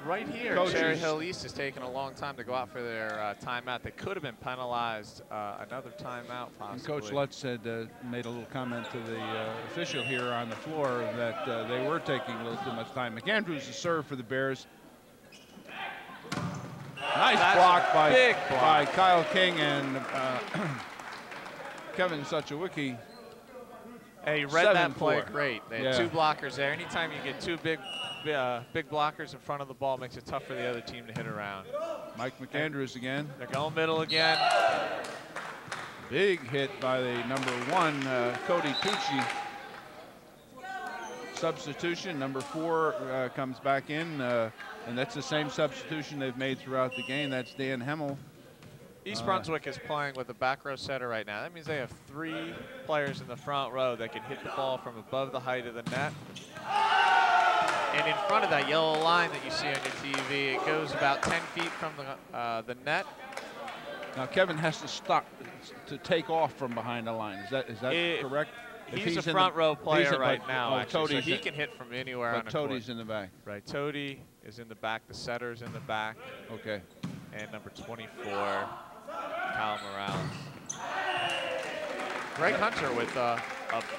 Right here, Coaches. Cherry Hill East is taking a long time to go out for their timeout. They could have been penalized another timeout possibly. And Coach Lutz had made a little comment to the official here on the floor that they were taking a little too much time. McAndrews to serve for the Bears. Nice block by Kyle King and Kevin Suchowicki. Hey, you read that play 7-4. great. They had two blockers there. Anytime you get two big blockers in front of the ball, makes it tough for the other team to hit around. Mike McAndrews again. They're going middle again. Big hit by the number 1, Cody Tucci. Substitution, number 4 comes back in, and that's the same substitution they've made throughout the game. That's Dan Hemmel. East Brunswick is playing with a back row setter right now. That means they have 3 players in the front row that can hit the ball from above the height of the net. And in front of that yellow line that you see on your TV, it goes about 10 feet from the net. Now Kevin has to stop to take off from behind the line. Is that correct? He's a front row player right now, actually, so he in, can hit from anywhere on the Toadie's court. in the back. Right, Toadie is in the back. The setter's in the back. Okay. And number 24, Kyle Morales. Greg Hunter with a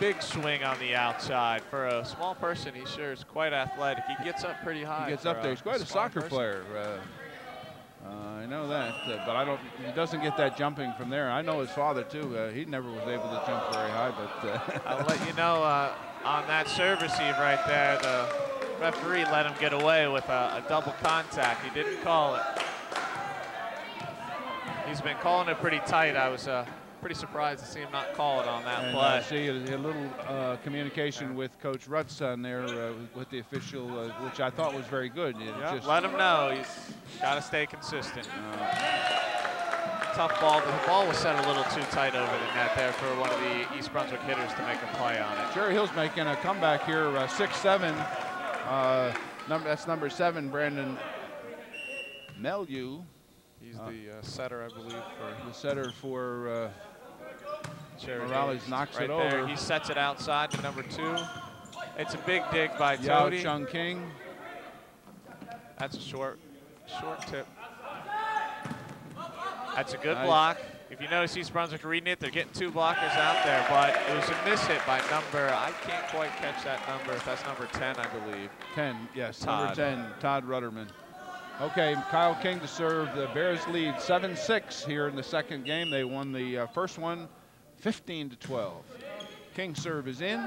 big swing on the outside. For a small person, he sure is quite athletic. He gets up pretty high. He gets up there. He's quite a soccer player. I know that, but he doesn't get that jumping from there. I know his father, too. He never was able to jump very high, but... I'll let you know, on that serve receive right there, the referee let him get away with a double contact. He didn't call it. He's been calling it pretty tight. I was pretty surprised to see him not call it on that play. I see a little communication with Coach Rutz on there with the official, which I thought was very good. Yep, let him know he's got to stay consistent. Tough ball. The ball was set a little too tight over the net there for one of the East Brunswick hitters to make a play on it. Cherry Hill's making a comeback here, 6-7. That's number 7, Brandon Melu. He's the setter, I believe. The setter for Cherry Morales Hill. knocks right it there. over. He sets it outside to number 2. It's a big dig by Yao Toadie. Chung King. That's a short tip. That's a good block. If you notice East Brunswick reading it, they're getting 2 blockers out there, but it was a mishit by number, I can't quite catch that number. If that's number 10, I believe. 10, yes, Todd. number 10, Todd Rudderman. Okay, Kyle King to serve. The Bears lead 7-6 here in the second game. They won the first one 15-12. King serve is in.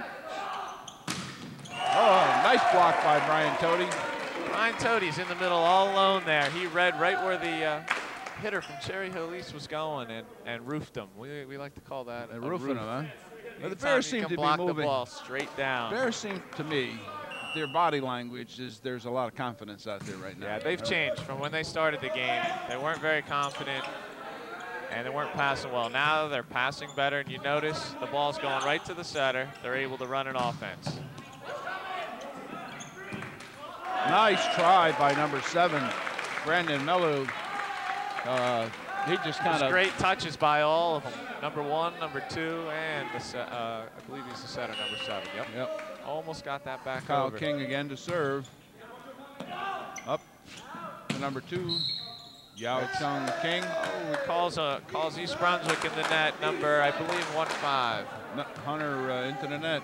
Oh, nice block by Brian Toadie. Brian Toadie's in the middle all alone there. He read right where the hitter from Cherry Hill East was going and roofed him. We like to call that a roofing roof. him, huh? Well, the Anytime Bears you seem can to be block moving. the ball straight down. Bears seem to me, their body language is there's a lot of confidence out there right now. Yeah, they've changed from when they started the game. They weren't very confident, and they weren't passing well. Now they're passing better, and you notice the ball's going right to the setter. They're able to run an offense. Nice try by number 7, Brandon Melu. He just kind of great touches by all of them. Number 1, number 2, and I believe he's the setter, number 7. Yep. Almost got that back Kyle over. King again to serve. Up to number 2, Yao Chung King. Oh, he calls East Brunswick in the net, number, I believe, 15. Hunter into the net.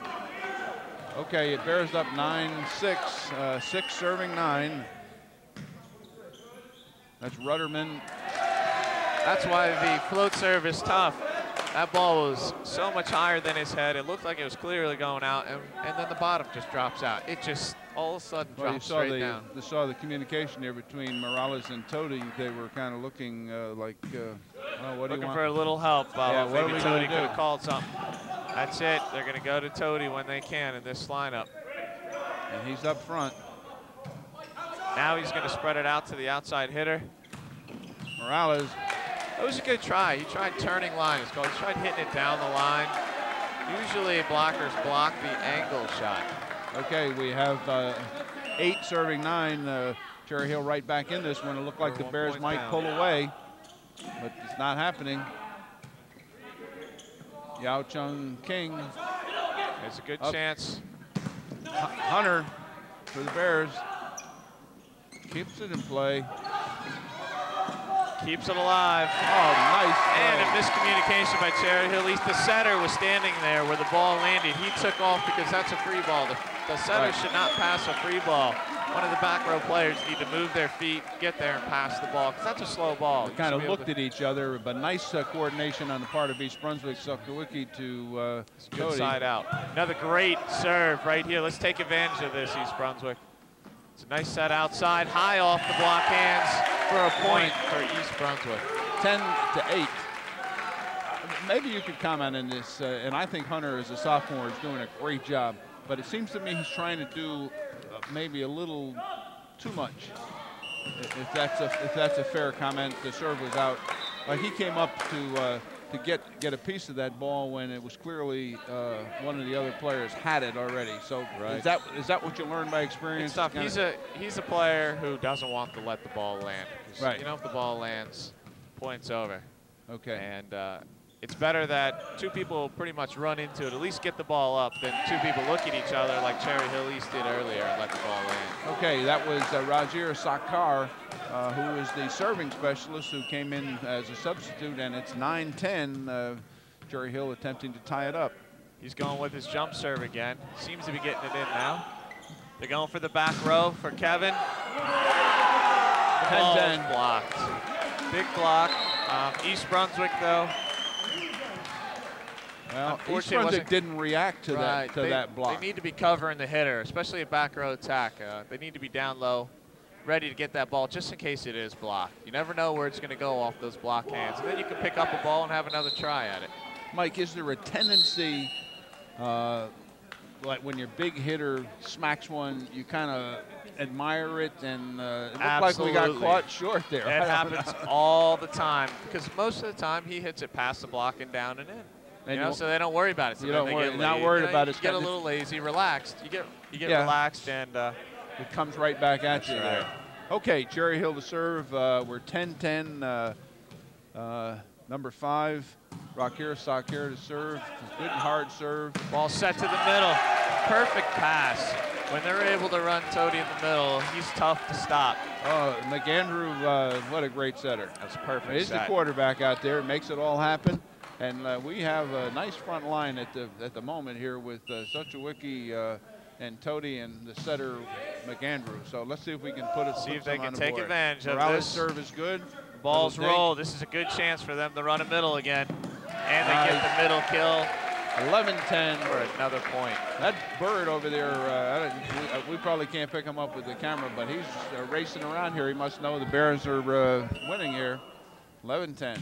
Okay, it bears up 9-6. 6 serving 9. That's Rudderman. That's why the float serve is tough. That ball was so much higher than his head. It looked like it was clearly going out, and then the bottom just drops out. It just all of a sudden drops straight down. You saw the communication there between Morales and Toadie. They were kind of looking like, what do you want? Looking for a little help. Maybe Toadie could have do? called something. That's it. They're going to go to Toadie when they can in this lineup. And he's up front. Now he's going to spread it out to the outside hitter. Morales. That was a good try. He tried turning line. He tried hitting it down the line. Usually blockers block the angle shot. Okay, we have 8 serving 9. Cherry Hill right back in this one. It looked like the Bears might pull away, but it's not happening. Yao Chung King. There's a good chance. Hunter for the Bears. Keeps it in play. Keeps it alive. Oh, nice. And a miscommunication by Cherry Hill East. The setter was standing there where the ball landed. He took off because that's a free ball. The setter should not pass a free ball. One of the back row players need to move their feet, get there and pass the ball, because that's a slow ball. They kind of looked at each other, but nice coordination on the part of East Brunswick. Sokowicki to good side out. Another great serve right here. Let's take advantage of this, East Brunswick. It's a nice set outside, high off the block hands for a point for East Brunswick. 10-8. Maybe you could comment on this, and I think Hunter as a sophomore is doing a great job, but it seems to me he's trying to do maybe a little too much. If that's a fair comment, the serve was out. He came up to get a piece of that ball when it was clearly one of the other players had it already. So is that what you learned by experience? It's tough. He's a player who doesn't want to let the ball land. Right. You know, if the ball lands, point's over. Okay. And it's better that two people pretty much run into it, at least get the ball up, than two people look at each other like Cherry Hill East did earlier and let the ball land. Okay, that was Rajir Sakar, who is the serving specialist who came in as a substitute, and it's 9-10. Cherry Hill attempting to tie it up. He's going with his jump serve again. Seems to be getting it in now. They're going for the back row for Kevin. The ball is blocked. Big block. East Brunswick, though. Well, East Brunswick didn't react to that block. They need to be covering the hitter, especially a back row attack. They need to be down low, ready to get that ball just in case it is blocked. You never know where it's going to go off those block hands. And then you can pick up a ball and have another try at it. Mike, is there a tendency, like when your big hitter smacks one, you kind of admire it, and it looked like we got caught short there? It happens all the time, because most of the time he hits it past the block and down and in. So they don't worry about it. So you're not worried about it. You get a little lazy, relaxed. You get relaxed, and it comes right back at you there. Okay, Cherry Hill to serve. We're 10-10. Number 5, Rakir Sakir to serve. Good hard serve. Ball set to the middle. Perfect pass. When they're able to run Tody in the middle, he's tough to stop. Oh, McAndrew, what a great setter. That's perfect. He's the quarterback out there. Makes it all happen. And we have a nice front line at the moment here with Sokowicki and Tody and the setter McAndrew. So let's see if we can put it. See if they can take advantage of Morales' this. serve is good. Ball's roll. This is a good chance for them to run a middle again, and they get the middle kill. 11-10 for another point. That bird over there, we probably can't pick him up with the camera, but he's racing around here. He must know the Bears are winning here. 11-10.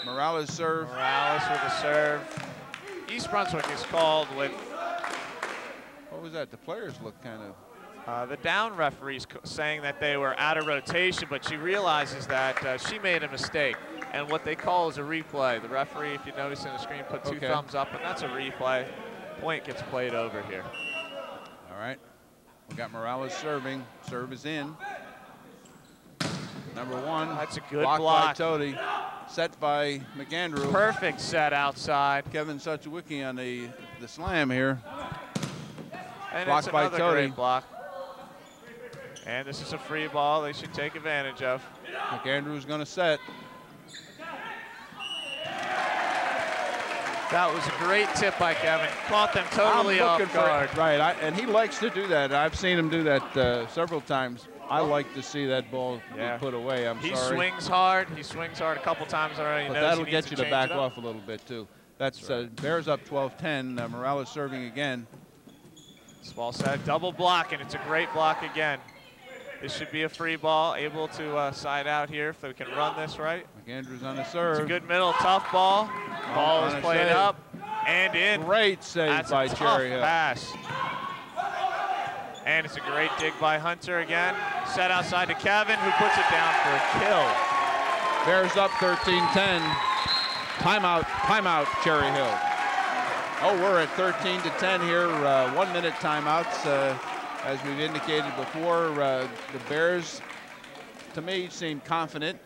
Morales serve. Morales with a serve. East Brunswick is called with. What was that? The players look kind of. The down referee's saying that they were out of rotation, but she realizes that she made a mistake. And what they call is a replay. The referee, if you notice in the screen, put two thumbs up, and that's a replay. Point gets played over here. All right. We got Morales serving. Serve is in. Number 1. That's a good block. By Tody. Set by McAndrew. Perfect set outside. Kevin Sokowicki on the slam here. And blocked it's by another Tody. Great block. And this is a free ball they should take advantage of. McAndrew's going to set. That was a great tip by Kevin. Caught them totally off guard. And he likes to do that. I've seen him do that several times. I like to see that ball be put away. He swings hard. He swings hard a couple times already. But that'll get you to back off a little bit, too. That's Bears up 12-10. Morales serving again. This ball set, double block, and it's a great block again. This should be a free ball, able to side out here if they can run this right. McAndrew's on the serve. It's a good middle, tough ball. Ball is played up and in. Great save by Cherry Hill. Pass. And it's a great dig by Hunter again. Set outside to Kevin, who puts it down for a kill. Bears up 13-10. Timeout, Cherry Hill. Oh, we're at 13-10 here. 1 minute timeouts. As we've indicated before, the Bears, to me, seem confident.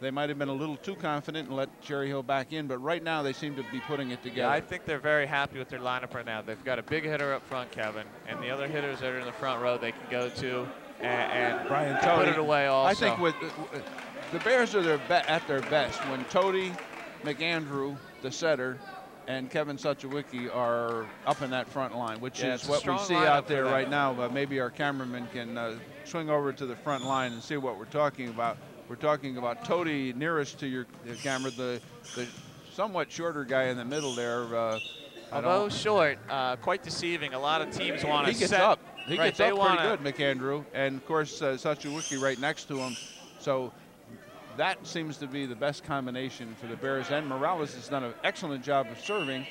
They might have been a little too confident and let Cherry Hill back in, but right now they seem to be putting it together. Yeah, I think they're very happy with their lineup right now. They've got a big hitter up front, Kevin, and the other hitters that are in the front row they can go to. and Brian put Tody. it away also. I think with the Bears are at their best when Tody, McAndrew, the setter, and Kevin Suchowicki are up in that front line, which is what we see out there right now. But maybe our cameraman can swing over to the front line and see what we're talking about. We're talking about Tody nearest to your camera, the somewhat shorter guy in the middle there. Although short, quite deceiving. A lot of teams want to set. He gets up. He gets up pretty good, McAndrew. And, of course, Suchowicki right next to him. So that seems to be the best combination for the Bears. And Morales has done an excellent job of serving.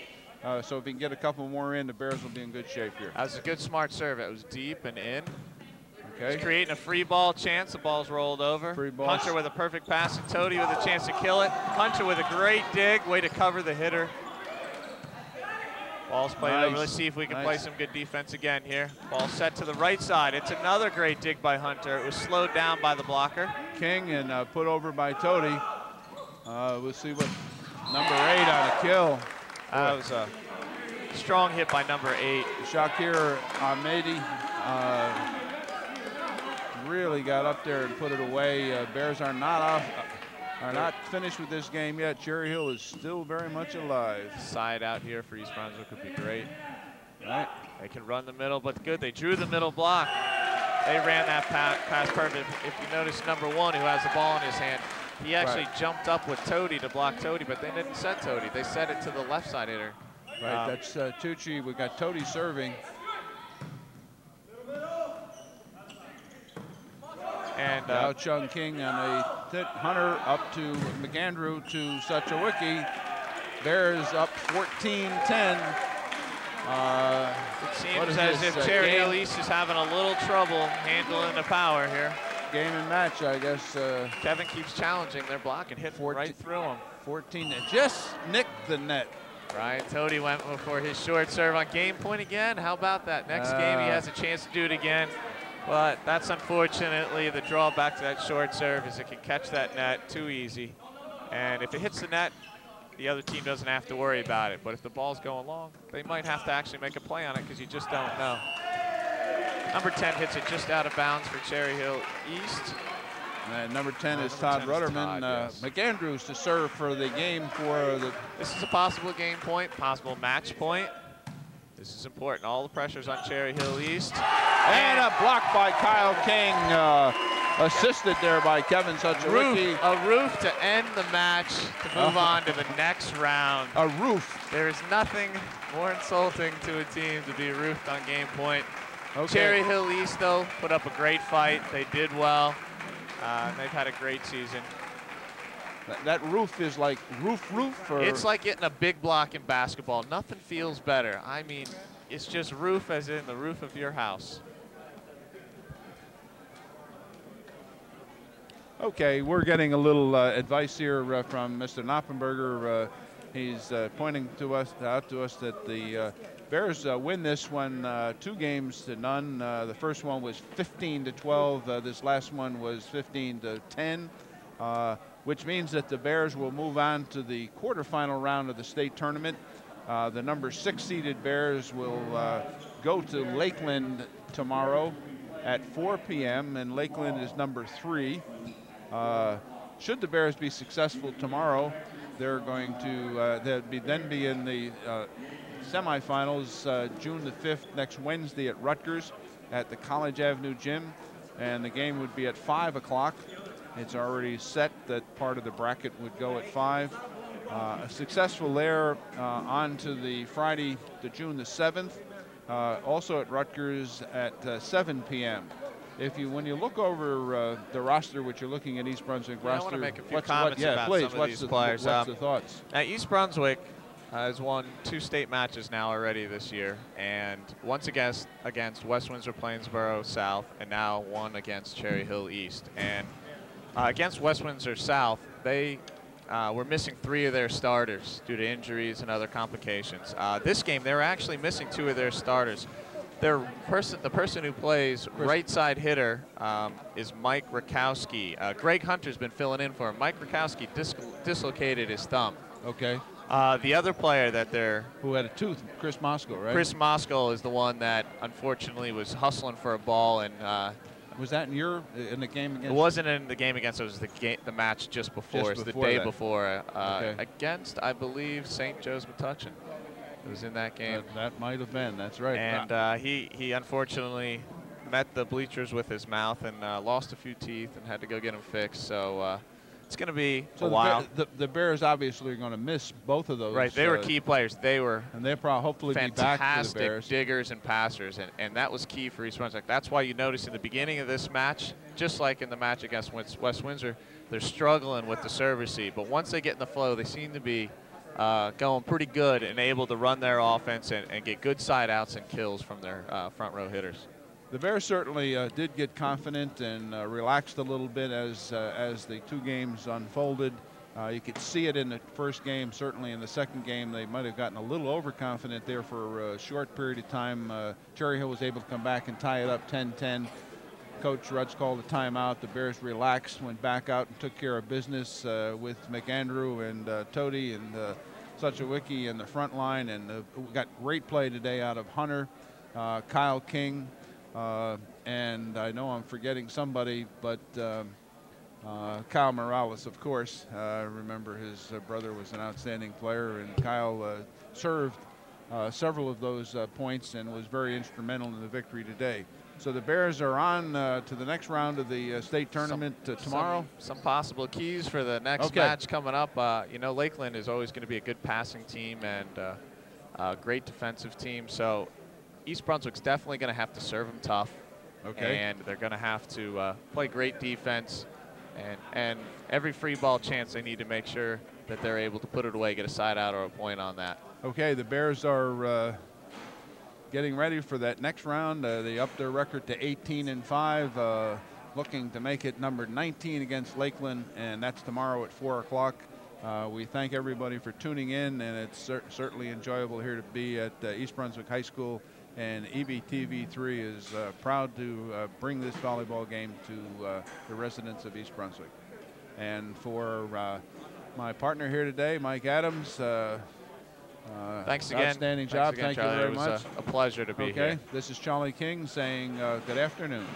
So if he can get a couple more in, the Bears will be in good shape here. That was a good, smart serve. It was deep and in. Okay. He's creating a free ball chance. The ball's rolled over. Free ball. Hunter with a perfect pass, and Tody with a chance to kill it. Hunter with a great dig. Way to cover the hitter. Ball's played over. Let's see if we can play some good defense again here. Ball set to the right side. It's another great dig by Hunter. It was slowed down by the blocker. King and put over by Tody. We'll see what number 8 on a kill. That was a strong hit by number 8. Shakir Ahmedi really got up there and put it away. Bears are not finished with this game yet. Cherry Hill is still very much alive. Side out here for East Brunswick would be great. Right. They can run the middle, but good. They drew the middle block. They ran that pass perfect. If you notice number 1 who has the ball in his hand, he actually jumped up with Tody to block Tody, but they didn't set Tody. They set it to the left side hitter. Right, that's Tucci. We got Tody serving. And Now Chung King on a hit. Hunter up to McAndrew to Suchowicki. Bears up 14-10. It seems as if Cherry Hill East is having a little trouble handling the power here. Game and match, I guess. Kevin keeps challenging their block and hitting right through him. 14, just nicked the net. Ryan Tody went for his short serve on game point again. How about that? Next game, he has a chance to do it again. But that's unfortunately the drawback to that short serve is it can catch that net too easy. And if it hits the net, the other team doesn't have to worry about it. But if the ball's going long, they might have to actually make a play on it because you just don't know. Number 10 hits it just out of bounds for Cherry Hill East. And number 10 is Todd Rudderman. Yes. McAndrews to serve for the game for the... This is a possible game point, possible match point. This is important. All the pressure's on Cherry Hill East. And a block by Kyle King, assisted there by Kevin Suchowicki. A roof to end the match to move on to the next round. A roof. There is nothing more insulting to a team to be roofed on game point. Okay. Cherry Hill East, though, put up a great fight. They did well. They've had a great season. That roof is like roof? Or? It's like getting a big block in basketball. Nothing feels better. I mean, it's just roof as in the roof of your house. Okay, we're getting a little advice here from Mr. Knoppenberger. He's pointing out to us that the Bears win this one 2-0. The first one was 15-12. This last one was 15-10. Which means that the Bears will move on to the quarterfinal round of the state tournament. The number 6 seeded Bears will go to Lakeland tomorrow at 4 p.m. and Lakeland is number 3. Should the Bears be successful tomorrow, they're going to then be in the semifinals June the 5th, next Wednesday at Rutgers at the College Avenue Gym, and the game would be at 5 o'clock. It's already set that part of the bracket would go at 5. Successful there on to the Friday to June the 7th, also at Rutgers at 7 p.m. When you look over the roster, which you're looking at East Brunswick roster, I want to make a few comments about some of these players. What's the thoughts? East Brunswick has won 2 state matches now already this year, and once against West Windsor Plainsboro South, and now one against Cherry Hill East. And against West Windsor South, they were missing 3 of their starters due to injuries and other complications. This game, they were actually missing 2 of their starters. The person who plays right side hitter is Mike Rakowski. Greg Hunter's been filling in for him. Mike Rakowski dislocated his thumb. Okay. The other player that who had a tooth, Chris Moskal, right? Chris Moskal is the one that unfortunately was hustling for a ball and Was that in the game against? It wasn't in the game against. It was the match just before. It's the day before against, I believe, St. Joe's Metuchen. It was in that game. That might have been. That's right. And he unfortunately met the bleachers with his mouth and lost a few teeth and had to go get them fixed. So it's going to be a while. The Bears obviously are going to miss both of those. Right, they were key players. They were and they'll probably hopefully be back for the Bears. Diggers and passers, and that was key for East Brunswick. That's why you notice in the beginning of this match, just like in the match against West Windsor, they're struggling with the serve receive. But once they get in the flow, they seem to be going pretty good and able to run their offense and get good side outs and kills from their front row hitters. The Bears certainly did get confident and relaxed a little bit as the two games unfolded. You could see it in the first game. Certainly in the second game, they might have gotten a little overconfident there for a short period of time. Cherry Hill was able to come back and tie it up 10-10. Coach Rutz called a timeout. The Bears relaxed, went back out and took care of business with McAndrew and Toady and Suchawicki in the front line. And we got great play today out of Hunter, Kyle King, and I know I'm forgetting somebody, but Kyle Morales, of course. Remember his brother was an outstanding player, and Kyle served several of those points and was very instrumental in the victory today. So the Bears are on to the next round of the state tournament tomorrow. Some possible keys for the next match coming up. You know, Lakeland is always going to be a good passing team and a great defensive team. So East Brunswick's definitely going to have to serve them tough. And they're going to have to play great defense. And every free ball chance, they need to make sure that they're able to put it away, get a side out or a point on that. Okay, the Bears are getting ready for that next round. They upped their record to 18-5, looking to make it number 19 against Lakeland, and that's tomorrow at 4 o'clock. We thank everybody for tuning in, and it's certainly enjoyable here to be at East Brunswick High School. And EBTV3 is proud to bring this volleyball game to the residents of East Brunswick. And for my partner here today, Mike Adams, thanks again. Outstanding job. Thanks again, Thank you very much. It was a pleasure to be here. Okay, this is Charlie King saying good afternoon.